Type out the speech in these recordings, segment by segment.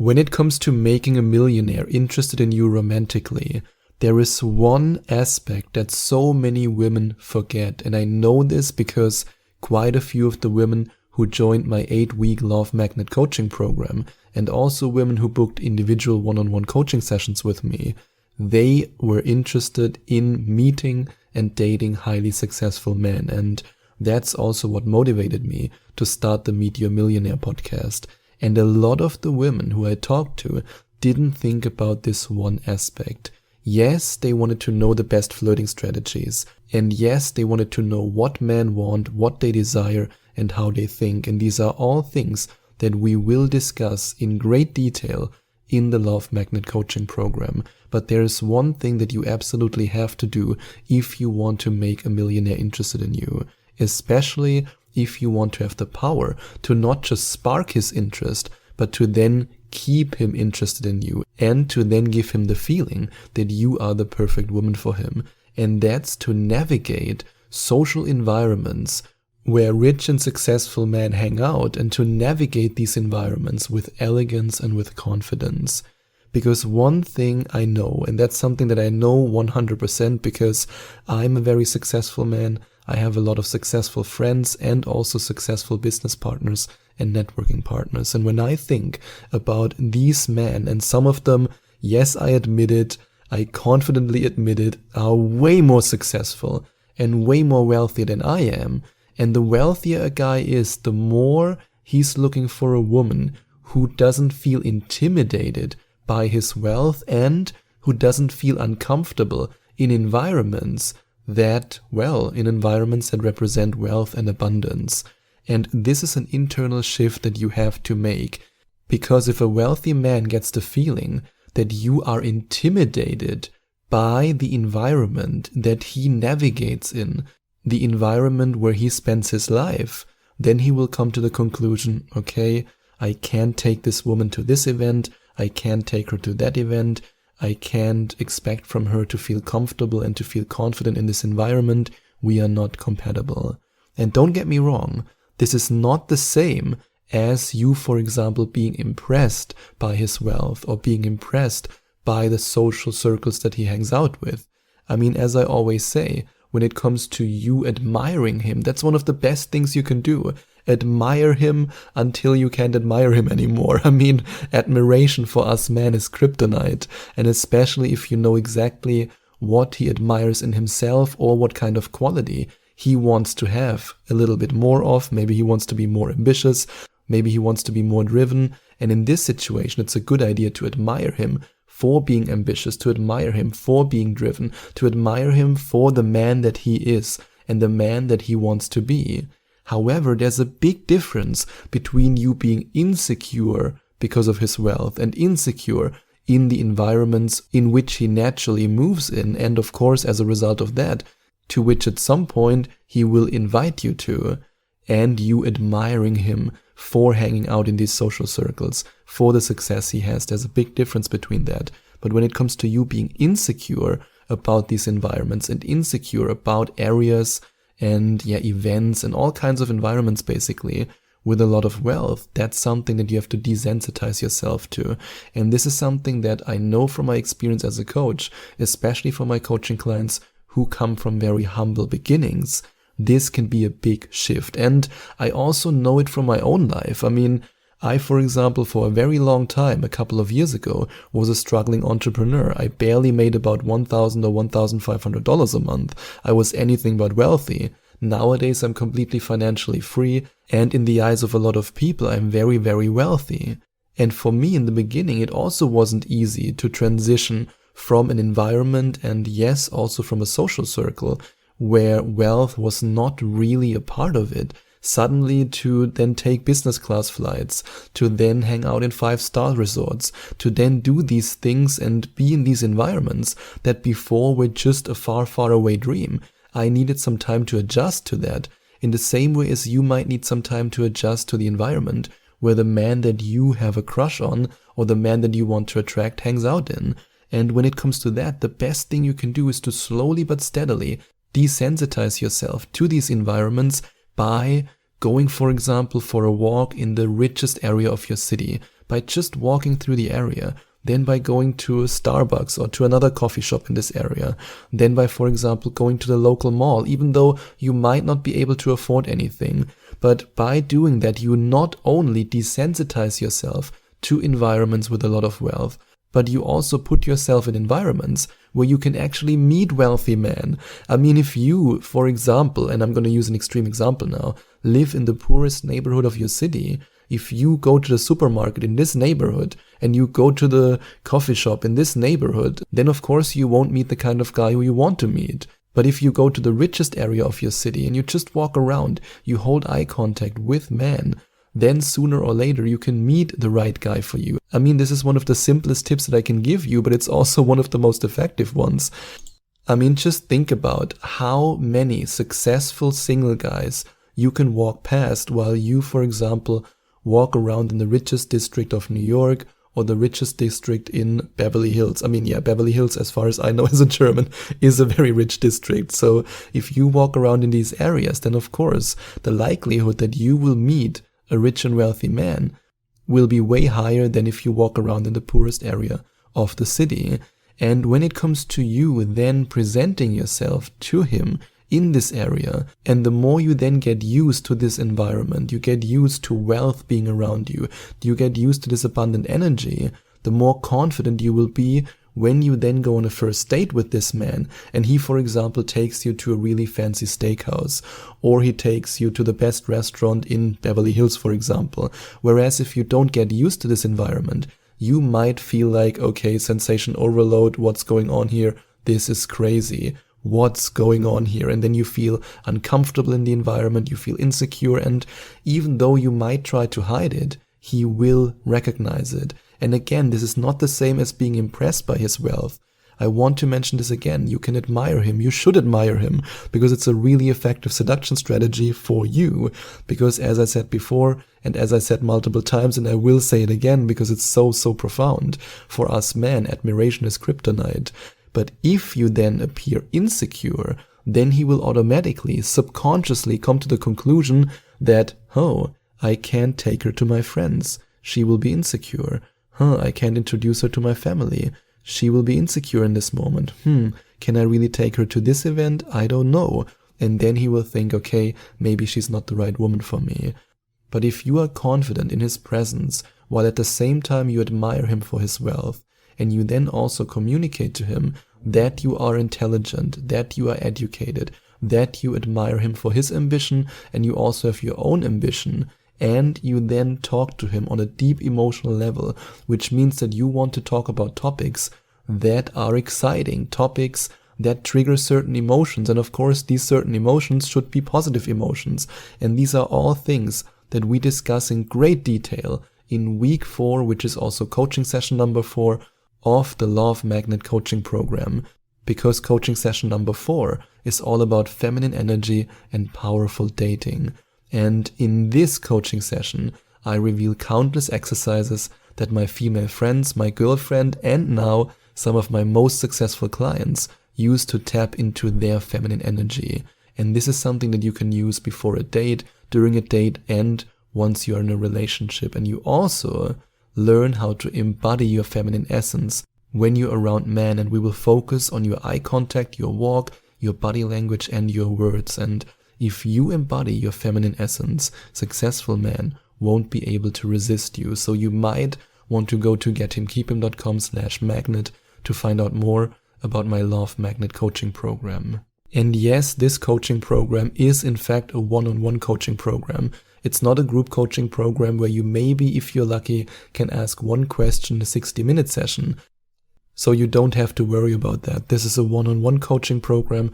When it comes to making a millionaire interested in you romantically, there is one aspect that so many women forget. And I know this because quite a few of the women who joined my 8-week Love Magnet coaching program, and also women who booked individual one-on-one coaching sessions with me, they were interested in meeting and dating highly successful men. And that's also what motivated me to start the Meet Your Millionaire podcast. And a lot of the women who I talked to didn't think about this one aspect. Yes, they wanted to know the best flirting strategies. And yes, they wanted to know what men want, what they desire, and how they think. And these are all things that we will discuss in great detail in the Love Magnet coaching program. But there is one thing that you absolutely have to do if you want to make a millionaire interested in you, especially if you want to have the power to not just spark his interest, but to then keep him interested in you and to then give him the feeling that you are the perfect woman for him. And that's to navigate social environments where rich and successful men hang out, and to navigate these environments with elegance and with confidence. Because one thing I know, and that's something that I know 100% because I'm a very successful man, I have a lot of successful friends and also successful business partners and networking partners. And when I think about these men, and some of them, yes, I admit it, I confidently admit it, are way more successful and way more wealthy than I am. And the wealthier a guy is, the more he's looking for a woman who doesn't feel intimidated by his wealth and who doesn't feel uncomfortable in environments that represent wealth and abundance. And this is an internal shift that you have to make, because if a wealthy man gets the feeling that you are intimidated by the environment that he navigates in, the environment where he spends his life, then he will come to the conclusion, okay, I can't take this woman to this event, I can't take her to that event, I can't expect from her to feel comfortable and to feel confident in this environment. We are not compatible. And don't get me wrong, this is not the same as you, for example, being impressed by his wealth or being impressed by the social circles that he hangs out with. I mean, as I always say, when it comes to you admiring him, that's one of the best things you can do. Admire him until you can't admire him anymore. I mean, admiration for us men is kryptonite, and especially if you know exactly what he admires in himself or what kind of quality he wants to have a little bit more of. Maybe he wants to be more ambitious, maybe he wants to be more driven, and in this situation it's a good idea to admire him for being ambitious, to admire him for being driven, to admire him for the man that he is and the man that he wants to be. However, there's a big difference between you being insecure because of his wealth and insecure in the environments in which he naturally moves in, and of course as a result of that, to which at some point he will invite you to, and you admiring him for hanging out in these social circles, for the success he has. There's a big difference between that. But when it comes to you being insecure about these environments and insecure about areas and events and all kinds of environments basically with a lot of wealth, that's something that you have to desensitize yourself to. And this is something that I know from my experience as a coach, especially for my coaching clients who come from very humble beginnings. This can be a big shift. And I also know it from my own life. I mean, I, for example, for a very long time, a couple of years ago, was a struggling entrepreneur. I barely made about $1,000 or $1,500 a month. I was anything but wealthy. Nowadays, I'm completely financially free, and in the eyes of a lot of people, I'm very, very wealthy. And for me, in the beginning, it also wasn't easy to transition from an environment, and yes, also from a social circle, where wealth was not really a part of it, suddenly to then take business class flights, to then hang out in 5-star resorts, to then do these things and be in these environments that before were just a far, far away dream. I needed some time to adjust to that, in the same way as you might need some time to adjust to the environment where the man that you have a crush on or the man that you want to attract hangs out in. And when it comes to that, the best thing you can do is to slowly but steadily desensitize yourself to these environments by going, for example, for a walk in the richest area of your city, by just walking through the area, then by going to a Starbucks or to another coffee shop in this area, then by, for example, going to the local mall, even though you might not be able to afford anything. But by doing that, you not only desensitize yourself to environments with a lot of wealth, but you also put yourself in environments where you can actually meet wealthy men. I mean, if you, for example, and I'm going to use an extreme example now, live in the poorest neighborhood of your city, if you go to the supermarket in this neighborhood and you go to the coffee shop in this neighborhood, then of course you won't meet the kind of guy who you want to meet. But if you go to the richest area of your city and you just walk around, you hold eye contact with men, then sooner or later you can meet the right guy for you. I mean, this is one of the simplest tips that I can give you, but it's also one of the most effective ones. I mean, just think about how many successful single guys you can walk past while you, for example, walk around in the richest district of New York or the richest district in Beverly Hills. I mean, yeah, Beverly Hills, as far as I know as a German, is a very rich district. So if you walk around in these areas, then of course the likelihood that you will meet a rich and wealthy man will be way higher than if you walk around in the poorest area of the city. And when it comes to you then presenting yourself to him in this area, and the more you then get used to this environment, you get used to wealth being around you, you get used to this abundant energy, the more confident you will be when you then go on a first date with this man and he, for example, takes you to a really fancy steakhouse, or he takes you to the best restaurant in Beverly Hills, for example. Whereas if you don't get used to this environment, you might feel like, okay, sensation overload, what's going on here? This is crazy. What's going on here? And then you feel uncomfortable in the environment, you feel insecure, and even though you might try to hide it, he will recognize it. And again, this is not the same as being impressed by his wealth. I want to mention this again. You can admire him. You should admire him because it's a really effective seduction strategy for you. Because as I said before, and as I said multiple times, and I will say it again because it's so profound, for us men, admiration is kryptonite. But if you then appear insecure, then he will automatically, subconsciously come to the conclusion that, oh, I can't take her to my friends. She will be insecure. I can't introduce her to my family. She will be insecure in this moment. Can I really take her to this event? I don't know. And then he will think, okay, maybe she's not the right woman for me. But if you are confident in his presence, while at the same time you admire him for his wealth, and you then also communicate to him that you are intelligent, that you are educated, that you admire him for his ambition, and you also have your own ambition, and you then talk to him on a deep emotional level, which means that you want to talk about topics that are exciting, topics that trigger certain emotions. And of course, these certain emotions should be positive emotions. And these are all things that we discuss in great detail in week 4, which is also coaching session number 4 of the Law of Magnet coaching program. Because coaching session number 4 is all about feminine energy and powerful dating. And in this coaching session, I reveal countless exercises that my female friends, my girlfriend, and now some of my most successful clients use to tap into their feminine energy. And this is something that you can use before a date, during a date, and once you are in a relationship. And you also learn how to embody your feminine essence when you're around men, and we will focus on your eye contact, your walk, your body language, and your words. And if you embody your feminine essence, successful men won't be able to resist you. So you might want to go to gethimkeephim.com/magnet to find out more about my Law of Magnet coaching program. And yes, this coaching program is in fact a one-on-one coaching program. It's not a group coaching program where you maybe, if you're lucky, can ask one question in a 60-minute session. So you don't have to worry about that. This is a one-on-one coaching program,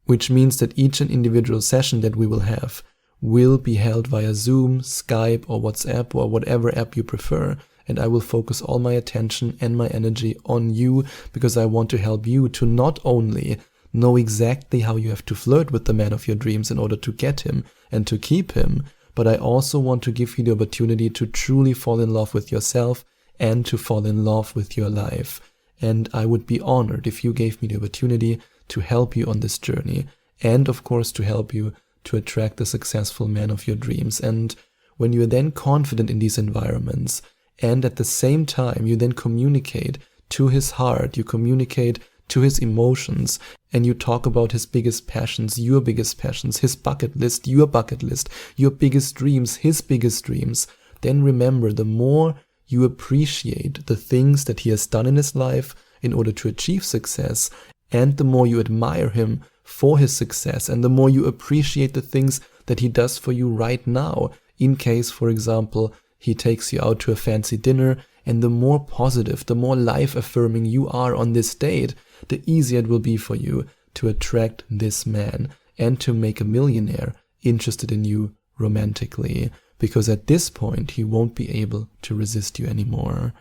which means that each and individual session that we will have will be held via Zoom, Skype, or WhatsApp, or whatever app you prefer. And I will focus all my attention and my energy on you because I want to help you to not only know exactly how you have to flirt with the man of your dreams in order to get him and to keep him, but I also want to give you the opportunity to truly fall in love with yourself and to fall in love with your life. And I would be honored if you gave me the opportunity to help you on this journey, and of course to help you to attract the successful man of your dreams. And when you're then confident in these environments, And at the same time, you then communicate to his heart, you communicate to his emotions, and you talk about his biggest passions, your biggest passions, his bucket list, your bucket list, your biggest dreams, his biggest dreams. Then remember, the more you appreciate the things that he has done in his life in order to achieve success, and the more you admire him for his success, and the more you appreciate the things that he does for you right now, in case, for example, he takes you out to a fancy dinner, and the more positive, the more life-affirming you are on this date, the easier it will be for you to attract this man and to make a millionaire interested in you romantically, because at this point he won't be able to resist you anymore.